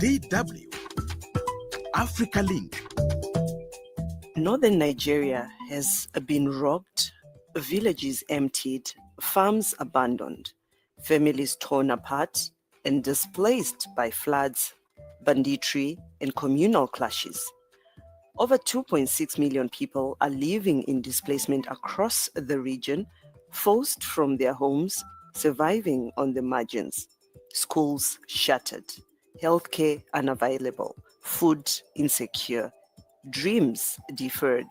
DW Africa Link. Northern Nigeria has been robbed, villages emptied, farms abandoned, families torn apart and displaced by floods, banditry, and communal clashes. Over 2.6 million people are living in displacement across the region, forced from their homes, surviving on the margins. Schools shattered, healthcare unavailable, food insecure, dreams deferred.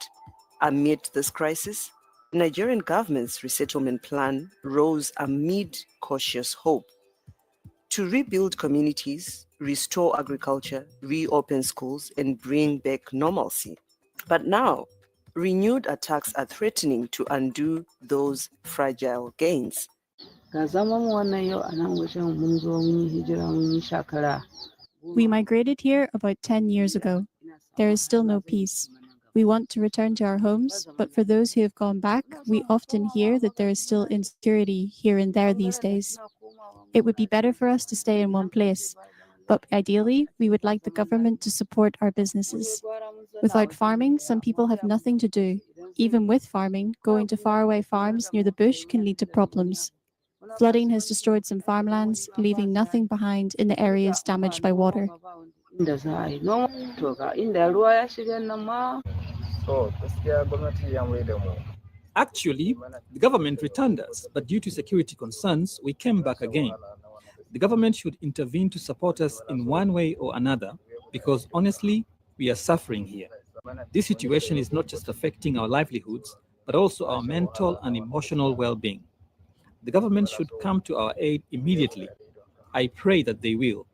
Amid this crisis, the Nigerian government's resettlement plan rose amid cautious hope to rebuild communities, restore agriculture, reopen schools, and bring back normalcy. But now, renewed attacks are threatening to undo those fragile gains. We migrated here about 10 years ago. There is still no peace. We want to return to our homes, but for those who have gone back, we often hear that there is still insecurity here and there these days. It would be better for us to stay in one place, but ideally, we would like the government to support our businesses. Without farming, some people have nothing to do. Even with farming, going to faraway farms near the bush can lead to problems. Flooding has destroyed some farmlands, leaving nothing behind in the areas damaged by water. Actually, the government returned us, but due to security concerns, we came back again. The government should intervene to support us in one way or another, because honestly, we are suffering here. This situation is not just affecting our livelihoods, but also our mental and emotional well-being. The government should come to our aid immediately. I pray that they will.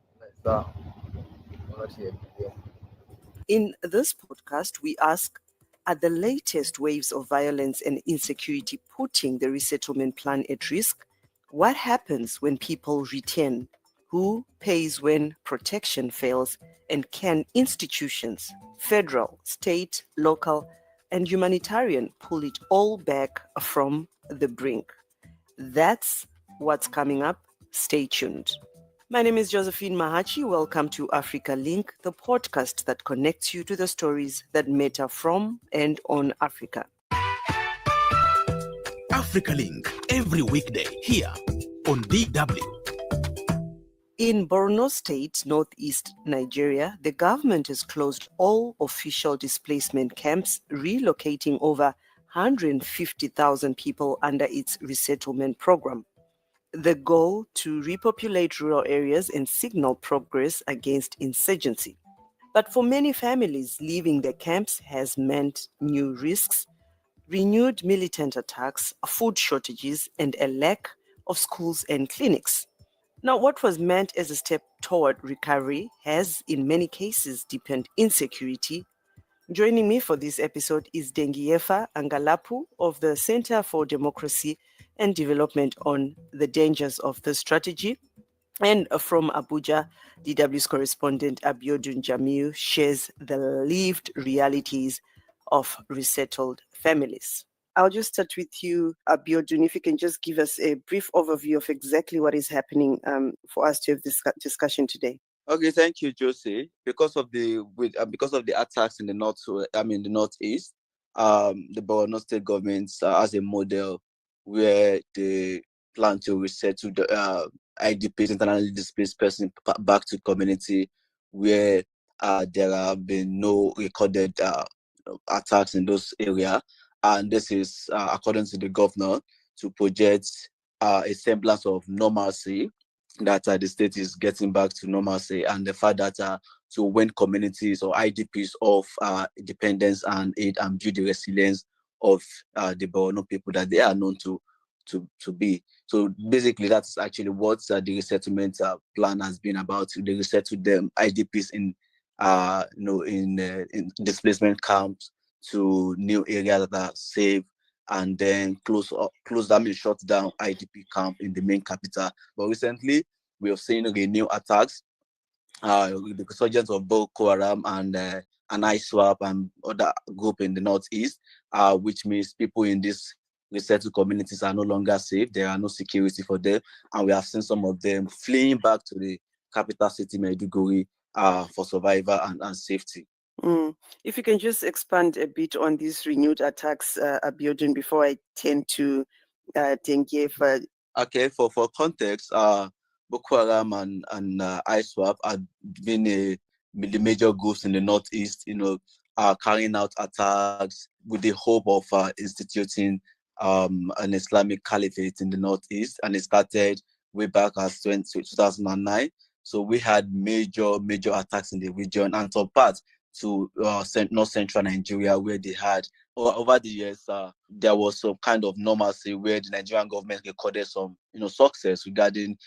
In this podcast, we ask, are the latest waves of violence and insecurity putting the resettlement plan at risk? What happens when people return? Who pays when protection fails? And can institutions, federal, state, local, and humanitarian, pull it all back from the brink? That's what's coming up. Stay tuned. My name is Josey Mahachi. Welcome to Africa Link, the podcast that connects you to the stories that matter from and on Africa. Africa Link, every weekday here on DW. In Borno State, northeast Nigeria, the government has closed all official displacement camps, relocating over 150,000 people under its resettlement program. The goal to repopulate rural areas and signal progress against insurgency. But for many families, leaving their camps has meant new risks, renewed militant attacks, food shortages, and a lack of schools and clinics. Now, what was meant as a step toward recovery has, in many cases, deepened insecurity. Joining me for this episode is Dengiyefa Angalapu of the Center for Democracy and Development on the dangers of the strategy. And from Abuja, DW's correspondent Abiodun Jamiu shares the lived realities of resettled families. I'll just start with you, Abiodun, if you can just give us a brief overview of exactly what is happening for us to have this discussion today. Okay, thank you, Josey. Because of the attacks in the northeast, the Borno State government has a model where they plan to resettle the IDPs, internally displaced person, back to community, where there have been no recorded attacks in those areas, and this is according to the governor to project a semblance of normalcy, that the state is getting back to normalcy, and the fact that to win communities or IDPs of dependence and aid and build the resilience of the Borno people that they are known to be. So basically, that's actually what the resettlement plan has been about. They resettle them IDPs in displacement camps to new areas that are safe, and then shut down IDP camp in the main capital. But recently, we have seen new attacks, with the resurgence of Boko Haram and an ISWAP and other group in the northeast, which means people in these resettled communities are no longer safe. There are no security for them, and we have seen some of them fleeing back to the capital city, Maiduguri, for survival and safety. If you can just expand a bit on these renewed attacks, Abiodun, before I tend to Dengiyefa. Okay, for context, Boko Haram and ISWAP have been the major groups in the northeast, carrying out attacks with the hope of instituting an Islamic caliphate in the northeast, and it started way back as 2009. So we had major attacks in the region, and some parts to north central Nigeria, where they had over the years there was some kind of normalcy where the Nigerian government recorded some success regarding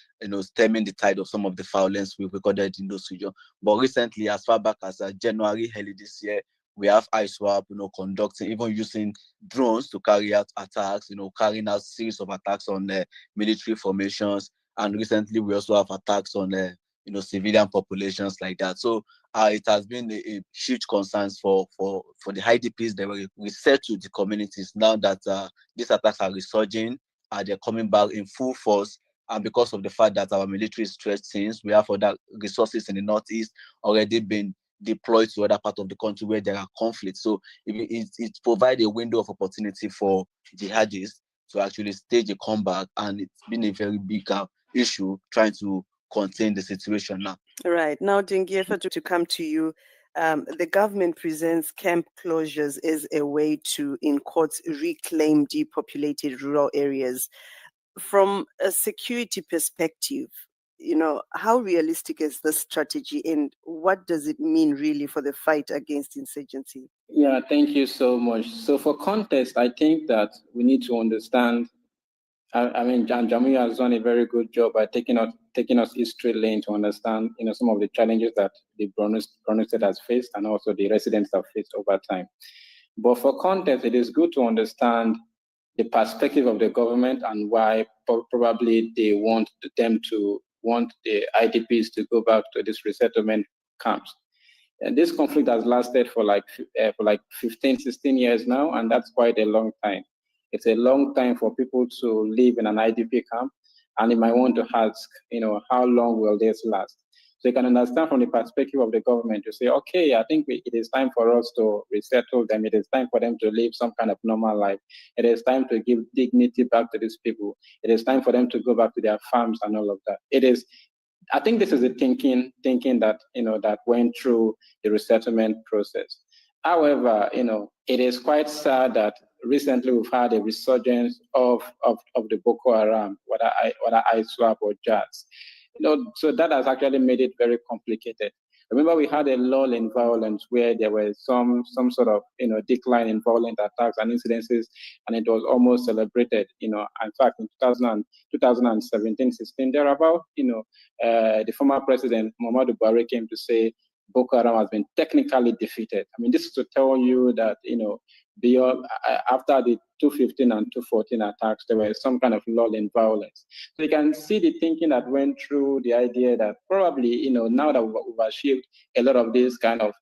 stemming the tide of some of the violence we recorded in those regions. But recently, as far back as January early this year, we have ISWAP conducting, even using drones to carry out attacks, carrying out series of attacks on military formations, and recently we also have attacks on civilian populations like that. So it has been a huge concern for the IDPs. They were resettled the communities. Now that these attacks are resurging, they're coming back in full force. And because of the fact that our military is stretched, since we have other resources in the northeast already been deployed to other parts of the country where there are conflicts. So it provides a window of opportunity for jihadists to actually stage a comeback, and it's been a very big issue trying to contain the situation now. Right. Now, Dengiyefa, to come to you, the government presents camp closures as a way to, in quotes, reclaim depopulated rural areas. From a security perspective, how realistic is this strategy, and what does it mean really for the fight against insurgency? Yeah, thank you so much. So for context, I think that we need to understand, Jamiu has done a very good job by taking us history lane to understand, some of the challenges that the Borno State has faced, and also the residents have faced over time. But for context, it is good to understand the perspective of the government and why probably they want the IDPs to go back to these resettlement camps. And this conflict has lasted for like 15, 16 years now, and that's quite a long time. It's a long time for people to live in an IDP camp, and you might want to ask, how long will this last? So you can understand from the perspective of the government to say, okay, I think it is time for us to resettle them. It is time for them to live some kind of normal life. It is time to give dignity back to these people. It is time for them to go back to their farms and all of that. I think this is the thinking that, that went through the resettlement process. However, it is quite sad that recently we've had a resurgence of the Boko Haram, whether ISWAP or JAS. So that has actually made it very complicated. Remember, we had a lull in violence where there was some sort of decline in violent attacks and incidences, and it was almost celebrated. In fact, in 2017-16, thereabout, the former president Muhammadu Buhari came to say Boko Haram has been technically defeated. I mean, this is to tell you that beyond after the 2015 and 2014 attacks, there was some kind of lull in violence. So you can see the thinking that went through the idea that probably now that we've achieved a lot of these kind of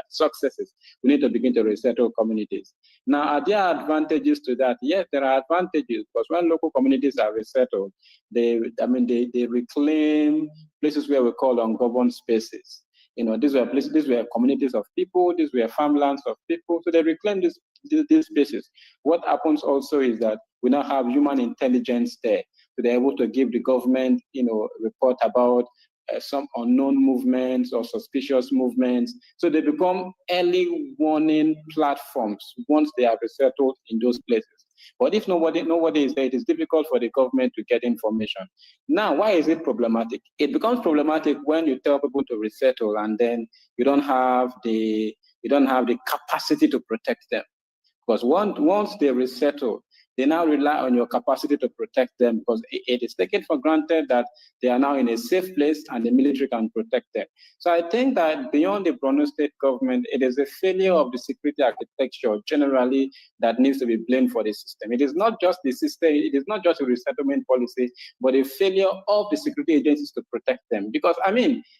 successes, we need to begin to resettle communities. Now, are there advantages to that? Yes, there are advantages, because when local communities are resettled, they reclaim places where we call ungoverned spaces. These were places, these were communities of people, these were farmlands of people, so they reclaim these spaces. What happens also is that we now have human intelligence there, so they're able to give the government, report about some unknown movements or suspicious movements. So they become early warning platforms once they are resettled in those places. But if nobody is there, it is difficult for the government to get information. Now, why is it problematic? It becomes problematic when you tell people to resettle and then you don't have the capacity to protect them. Because once they resettle, they now rely on your capacity to protect them, because it is taken for granted that they are now in a safe place and the military can protect them. So I think that beyond the Borno State government, it is a failure of the security architecture generally that needs to be blamed for the system. It is not just the system, it is not just a resettlement policy, but a failure of the security agencies to protect them. Because,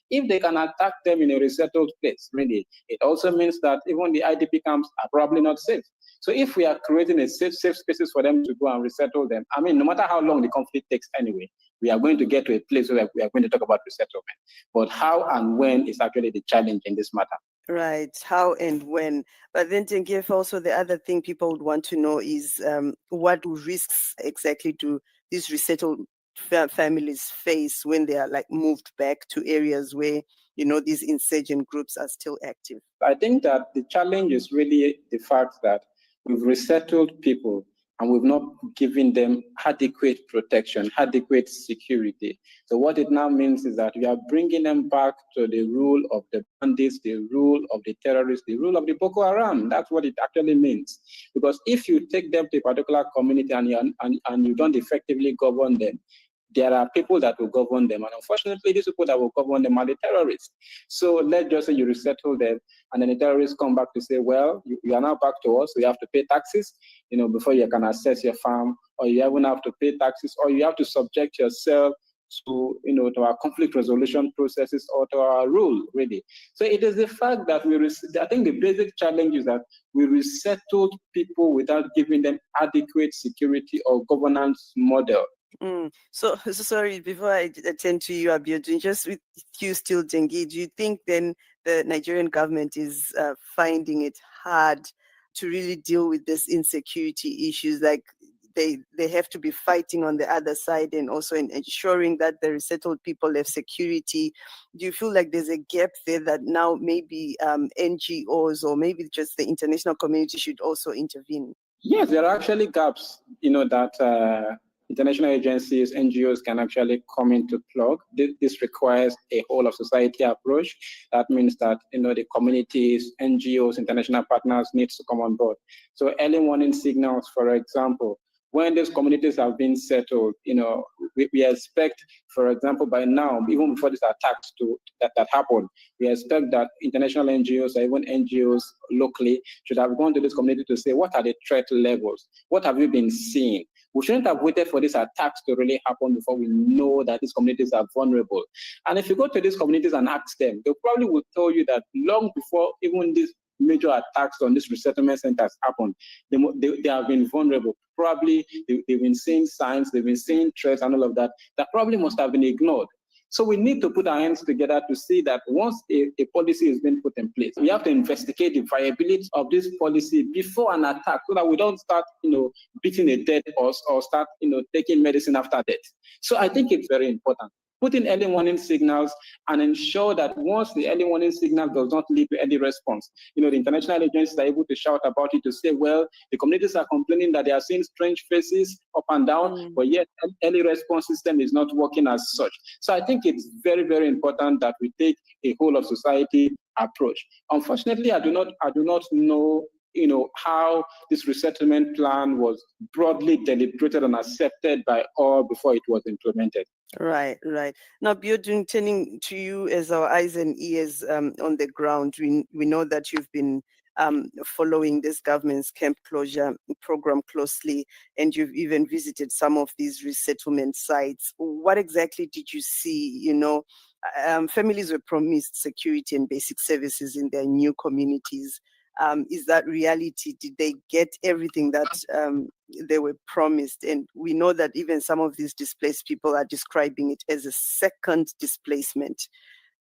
if they can attack them in a resettled place, really, it also means that even the IDP camps are probably not safe. So if we are creating a safe spaces for them to go and resettle them, I mean, no matter how long the conflict takes anyway, we are going to get to a place where we are going to talk about resettlement. But how and when is actually the challenge in this matter. Right, how and when. But then, Dengiyefa, also the other thing people would want to know is what risks exactly do these resettled families face when they are like moved back to areas where, you know, these insurgent groups are still active? I think that the challenge is really the fact that we've resettled people and we've not given them adequate protection, adequate security. So what it now means is that we are bringing them back to the rule of the bandits, the rule of the terrorists, the rule of the Boko Haram. That's what it actually means. Because if you take them to a particular community and you don't effectively govern them, there are people that will govern them. And unfortunately, these people that will govern them are the terrorists. So let's just say you resettle them, and then the terrorists come back to say, well, you are now back to us, so you have to pay taxes, you know, before you can access your farm, or you even have to pay taxes, or you have to subject yourself to, you know, to our conflict resolution processes or to our rule, really. So it is the fact that I think the basic challenge is that we resettled people without giving them adequate security or governance model. So sorry, before I attend to you, Abiodun, just with you still, Dengi, do you think then the Nigerian government is finding it hard to really deal with this insecurity issues? Like they have to be fighting on the other side and also in ensuring that the resettled people have security. Do you feel like there's a gap there that now maybe NGOs or maybe just the international community should also intervene? Yes, there are actually gaps, you know, that international agencies, NGOs can actually come in to plug. This requires a whole of society approach. That means that, you know, the communities, NGOs, international partners needs to come on board. So early warning signals, for example, when these communities have been settled, you know, we expect, for example, by now, even before these attacks that happened, we expect that international NGOs or even NGOs locally should have gone to this community to say, what are the threat levels? What have you been seeing? We shouldn't have waited for these attacks to really happen before we know that these communities are vulnerable. And if you go to these communities and ask them, they probably will tell you that long before even these major attacks on these resettlement centers happened, they have been vulnerable. Probably they've been seeing signs, they've been seeing threats and all of that, that probably must have been ignored. So we need to put our hands together to see that once a policy has been put in place, we have to investigate the viability of this policy before an attack so that we don't start, you know, beating a dead horse or start, you know, taking medicine after death. So I think it's very important. Put in early warning signals and ensure that once the early warning signal does not lead to any response, you know, the international agencies are able to shout about it to say, well, the communities are complaining that they are seeing strange faces up and down, but yet early response system is not working as such. So I think it's very, very important that we take a whole of society approach. Unfortunately, I do not know, you know, how this resettlement plan was broadly deliberated and accepted by all before it was implemented. Right. Now, Abiodun, turning to you as our eyes and ears on the ground, we know that you've been following this government's camp closure program closely, and you've even visited some of these resettlement sites. What exactly did you see? You know, families were promised security and basic services in their new communities. Is that reality? Did they get everything that they were promised? And we know that even some of these displaced people are describing it as a second displacement.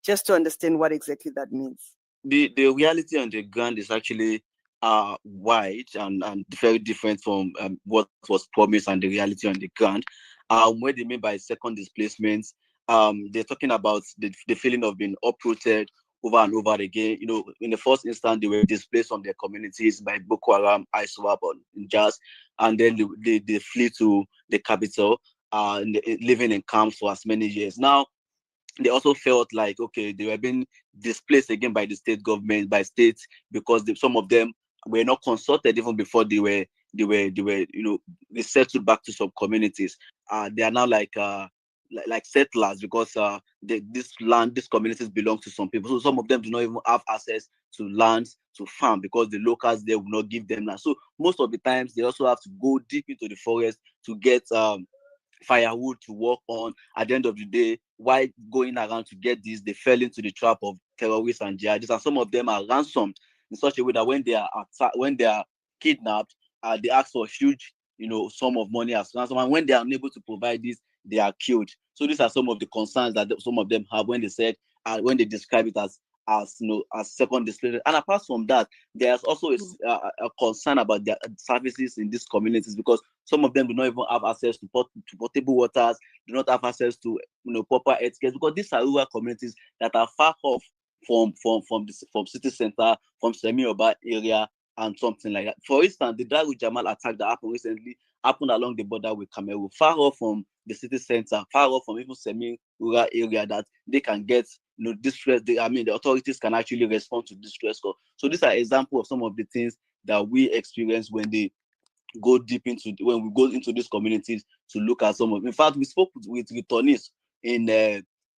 Just to understand what exactly that means. The reality on the ground is actually wide and very different from what was promised and the reality on the ground. What they mean by second displacement, they're talking about the feeling of being uprooted over and over again. You know, in the first instance, they were displaced from their communities by Boko Haram, ISWAP, and JAS, and then they flee to the capital, living in camps for as many years. Now, they also felt like, okay, they were being displaced again by the state government, by states, because some of them were not consulted even before they settled back to some communities. They are now like settlers because these communities belong to some people. So some of them do not even have access to lands, to farm, because the locals there will not give them land. So most of the times they also have to go deep into the forest to get firewood to work on. At the end of the day, while going around to get this, they fell into the trap of terrorists and jihadists, and some of them are ransomed in such a way that when they are kidnapped, they ask for a huge, sum of money as ransom. And when they are unable to provide this, they are killed. So these are some of the concerns that some of them have when they said, when they describe it as second displacement. And apart from that, there's also a concern about their services in these communities, because some of them do not even have access to potable waters, do not have access to proper healthcare, because these are rural communities that are far off from city center, from semi-urban area, and something like that. For instance, the Daru Jamal attack that happened recently happened along the border with Cameroon, far off from the city center, far off from even semi-rural area that they can get distress. The authorities can actually respond to distress call. So these are examples of some of the things that we experience when we go into these communities to look at some of. In fact, we spoke with returnees in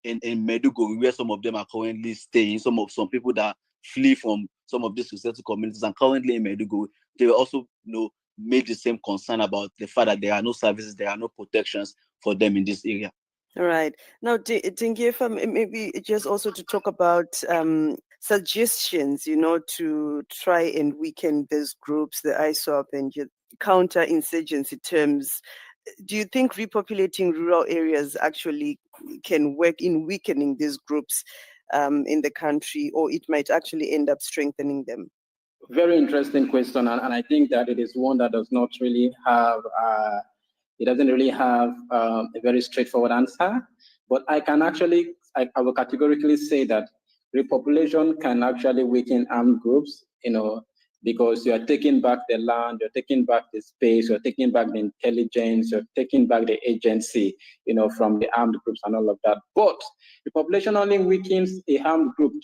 Maiduguri, where some of them are currently staying. Some people that flee from some of these resettled communities and currently in Maiduguri, they were also made the same concern about the fact that there are no services, there are no protections for them in this area. All right. Now, Dengiyefa, maybe just also to talk about suggestions, to try and weaken these groups, the ISWAP and counter-insurgency terms. Do you think repopulating rural areas actually can work in weakening these groups in the country, or it might actually end up strengthening them? Very interesting question, and I think that it is one that does not really have it doesn't really have a very straightforward answer, but I will categorically say that repopulation can actually weaken armed groups, because you are taking back the land, you're taking back the space, you're taking back the intelligence, you're taking back the agency, from the armed groups and all of that. But the population only weakens a armed group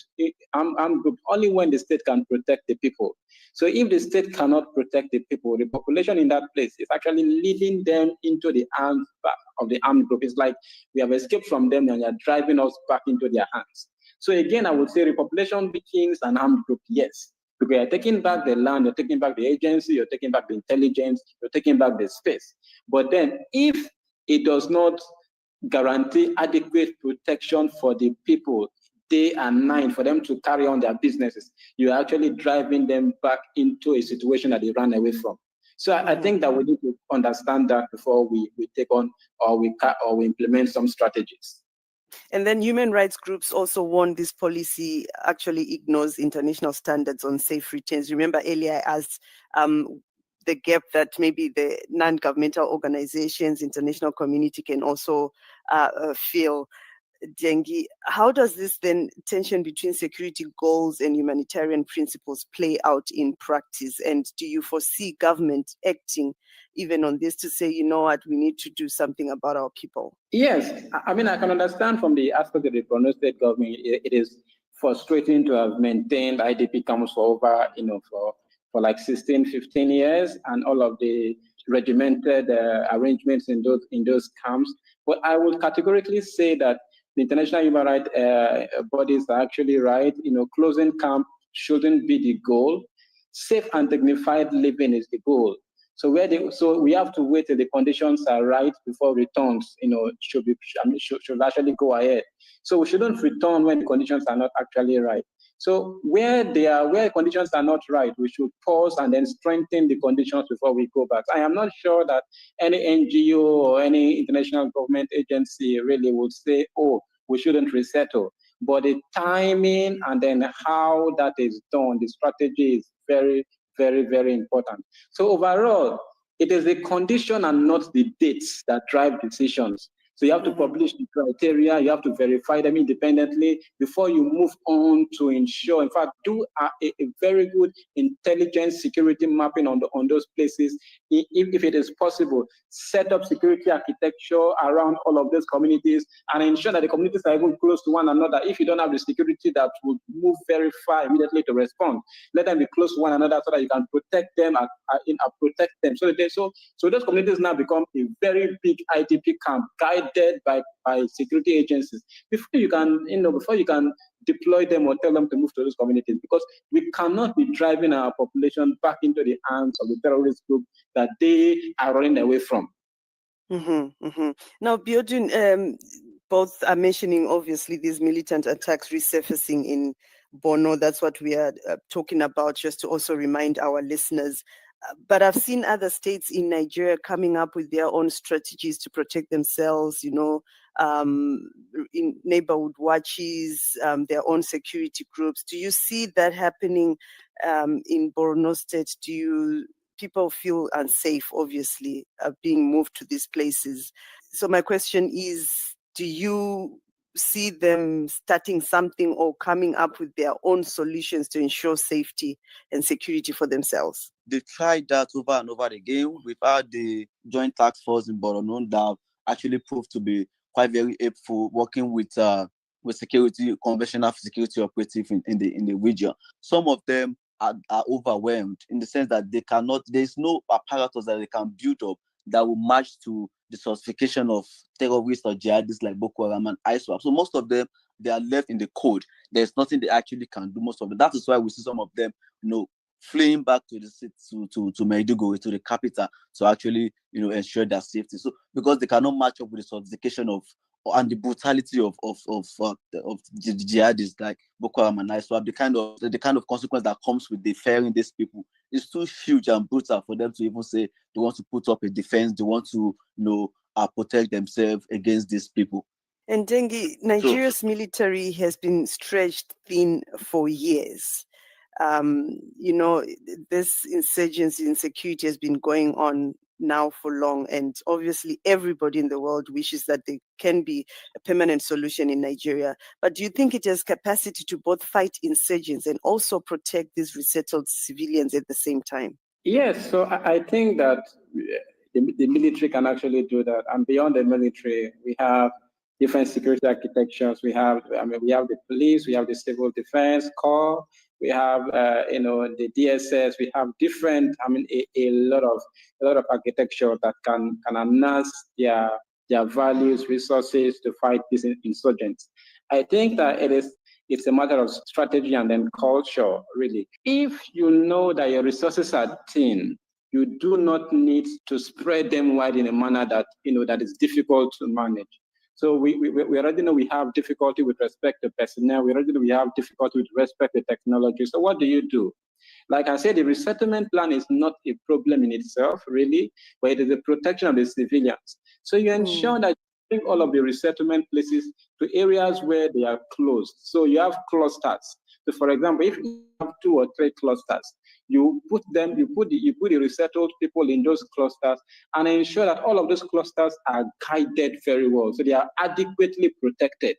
only when the state can protect the people. So if the state cannot protect the people, the population in that place is actually leading them into the arms of the armed group. It's like we have escaped from them and they are driving us back into their hands. So again, I would say repopulation weakens an armed group, yes. Because you're taking back the land, you're taking back the agency, you're taking back the intelligence, you're taking back the space. But then if it does not guarantee adequate protection for the people day and night for them to carry on their businesses, you're actually driving them back into a situation that they ran away from. So I think that we need to understand that before we take on or we implement some strategies. And then human rights groups also warn this policy actually ignores international standards on safe returns. Remember earlier I asked the gap that maybe the non-governmental organizations, international community can also fill. Dengi, how does this then tension between security goals and humanitarian principles play out in practice? And do you foresee government acting even on this to say, you know what, we need to do something about our people? Yes, I mean, I can understand from the aspect of the Borno State government, it is frustrating to have maintained IDP camps for over, for like 16, 15 years, and all of the regimented arrangements in those camps. But I would categorically say that the international human rights bodies are actually right. Closing camp shouldn't be the goal. Safe and dignified living is the goal. So we have to wait till the conditions are right before returns, should actually go ahead. So we shouldn't return when the conditions are not actually right. So where conditions are not right, we should pause and then strengthen the conditions before we go back. I am not sure that any NGO or any international government agency really would say, oh, we shouldn't resettle. But the timing and then how that is done, the strategy is very, very, very important. So overall, it is the condition and not the dates that drive decisions. So you have to publish the criteria, you have to verify them independently before you move on to ensure, in fact, do a very good intelligence security mapping on those places. If it is possible, set up security architecture around all of those communities and ensure that the communities are even close to one another. If you don't have the security that would move very far immediately to respond, let them be close to one another so that you can protect them So those communities now become a very big IDP camp, guided by security agencies before you can deploy them or tell them to move to those communities, because we cannot be driving our population back into the hands of the terrorist group that they are running away from. Now, Abiodun, both are mentioning obviously these militant attacks resurfacing in Borno. That's what we are talking about, just to also remind our listeners. But I've seen other states in Nigeria coming up with their own strategies to protect themselves, in neighborhood watches, their own security groups. Do you see that happening in Borno State? People feel unsafe, obviously, being moved to these places? So my question is, do you see them starting something or coming up with their own solutions to ensure safety and security for themselves? They tried that over and over again. We've had the joint task force in Borno that actually proved to be quite very helpful, working with security, conventional security operative in the region. Some of them are overwhelmed in the sense that there's no apparatus that they can build up that will match to the sophistication of terrorists or jihadists like Boko Haram and ISWAP. So most of them, they are left in the cold. There's nothing they actually can do. Most of them. That is why we see some of them, fleeing back to the city, to Maiduguri, to the capital, to actually, ensure their safety. So because they cannot match up with the sophistication and the brutality of the jihadists like Boko Haram and ISWAP, the kind of consequence that comes with deferring these people is too huge and brutal for them to even say they want to put up a defense, they want to, protect themselves against these people. And Dengi, Nigeria's military has been stretched thin for years. This insurgency and insecurity has been going on now for long, and obviously everybody in the world wishes that there can be a permanent solution in Nigeria. But do you think it has capacity to both fight insurgents and also protect these resettled civilians at the same time? Yes, so I think that the military can actually do that. And beyond the military, we have different security architectures. We have the police, we have the civil defense corps, we have the DSS. We have different, a lot of architecture that can enhance their values, resources to fight these insurgents. I think that it's a matter of strategy and then culture, really. If you know that your resources are thin, you do not need to spread them wide in a manner that that is difficult to manage. So we already know we have difficulty with respect to personnel. We already know we have difficulty with respect to technology. So what do? Like I said, the resettlement plan is not a problem in itself, really, but it is the protection of the civilians. So you ensure that you bring all of the resettlement places to areas where they are closed. So you have clusters. So for example, if you have 2 or 3 clusters, you put the resettled people in those clusters and ensure that all of those clusters are guided very well, so they are adequately protected.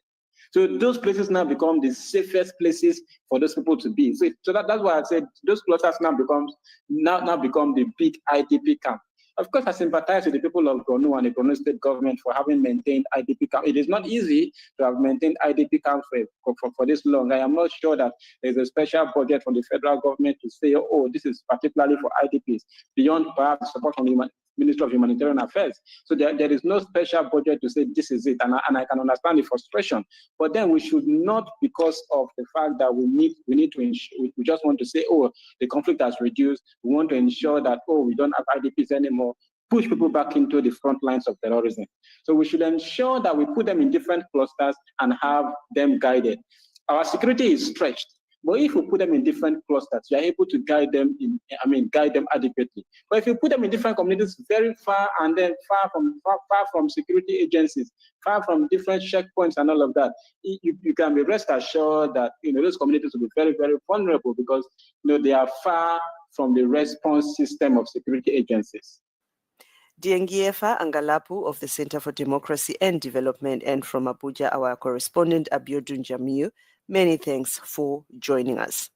So those places now become the safest places for those people to be. So that's why I said those clusters now become the big IDP camp. Of course, I sympathize with the people of Borno and the Borno State government for having maintained IDP camps. It is not easy to have maintained IDP camps for this long. I am not sure that there's a special budget from the federal government to say, oh, this is particularly for IDPs, beyond perhaps support from the Ministry of Humanitarian Affairs. So there is no special budget to say this is it, and I can understand the frustration. But then we should not, because of the fact that we need to ensure, we just want to say, oh, the conflict has reduced, we want to ensure that, oh, we don't have IDPs anymore, push people back into the front lines of terrorism. So we should ensure that we put them in different clusters and have them guided. Our security is stretched, but if we put them in different clusters, we are able to guide them adequately. But if you put them in different communities, very far, and then far from security agencies, far from different checkpoints and all of that, you can be rest assured that those communities will be very, very vulnerable because they are far from the response system of security agencies. Dengiyefa Angalapu of the Center for Democracy and Development, and from Abuja, our correspondent Abiodun Jamiu, many thanks for joining us.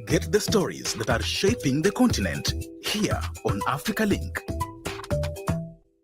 Get the stories that are shaping the continent here on Africa Link.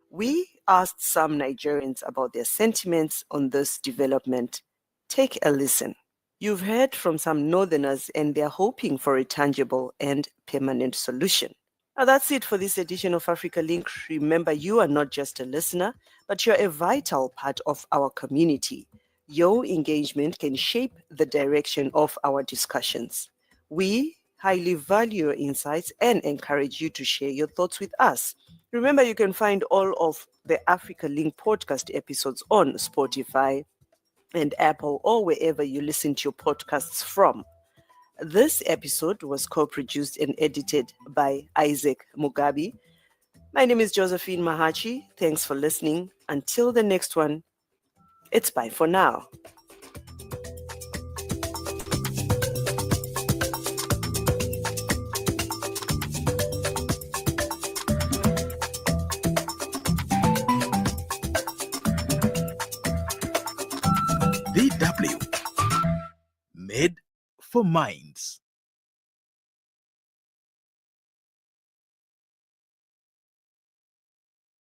We asked some Nigerians about their sentiments on this development. Take a listen. You've heard from some Northerners, and they're hoping for a tangible and permanent solution. Now that's it for this edition of Africa Link. Remember, you are not just a listener, but you're a vital part of our community. Your engagement can shape the direction of our discussions. We highly value your insights and encourage you to share your thoughts with us. Remember, you can find all of the Africa Link podcast episodes on Spotify and Apple, or wherever you listen to your podcasts from. This episode was co-produced and edited by Isaac Mugabi. My name is Josey Mahachi. Thanks for listening. Until the next one, it's bye for now. DW, made for minds.